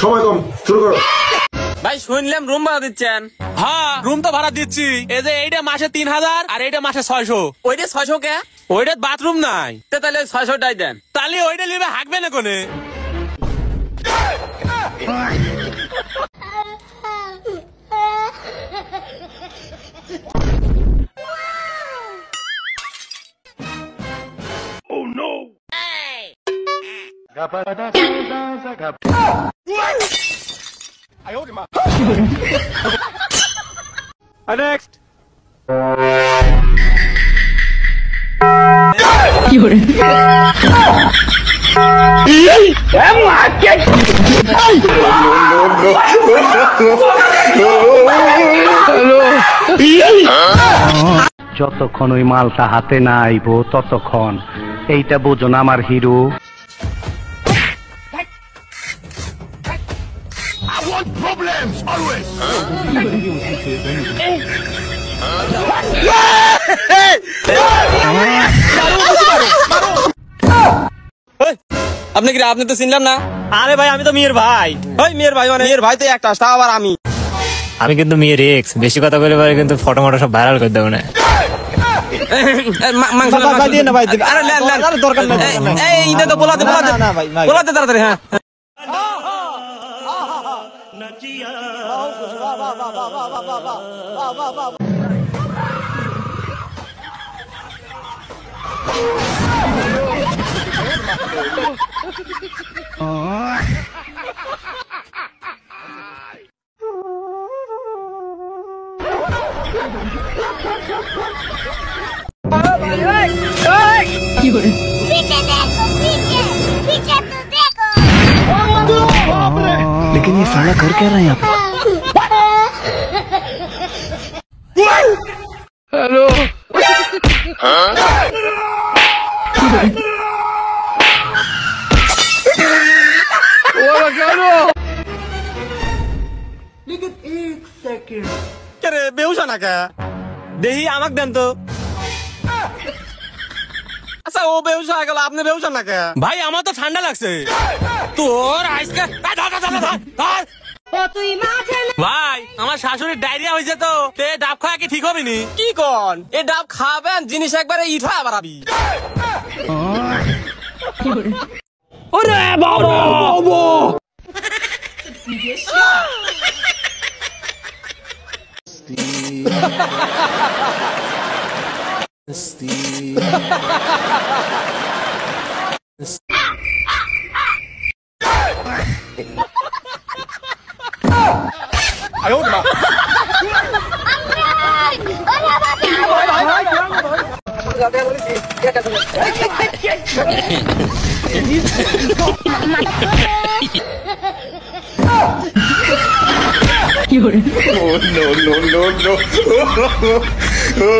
সময় কম, শুরু করো। ভাই শুনলাম রুম ভাড়া দিচ্ছেন? হ্যাঁ রুম তো ভাড়া দিচ্ছি। এই যে এইটা মাসে 3000 আর এইটা মাসে 600। ওইটা 600 কে? ওইটা বাথরুম নাই। তাহলে 600 টাই দেন। তাহলে ওইটা নিবে হাঁকবে না কোনে? Oh no! Next. যতক্ষণ ওই মালটা হাতে না আইব ততক্ষণ এইটা বোঝো না আমার হিরো। আপনি কি? আপনি তো চিনলাম না। আরে ভাই আমি তো মেয়ের ভাই। ওই মেয়ের ভাই মানে মেয়ের ভাই তো একটা, তা আবার আমি কিন্তু মেয়ের এক্স। বেশি কথা বলে পারে কিন্তু ফটো মটো সব ভাইরাল করে দেবো না। বলাতে তাড়াতাড়ি। হ্যাঁ लेकिन ये साला कर क्या रहा है यहाँ पे? हेलो। लेकिन एक सेकंड কে বেউসা না কে? দেহি আমাক দেন তো। আচ্ছা ও বেউসা হয়ে গেল, আপনি বেউসা না কে? ভাই আমার তো ঠান্ডা লাগছে। তোর আজকে ভাই আমার শাশুড়ির ডায়রিয়া হয়েছে তো, ডাব খাওয়া কি ঠিক হবে নি? কি কন? এই ডাব খাবেন জিনিস একবারে ইঠা বাড়াবি। ওরে বাবা no.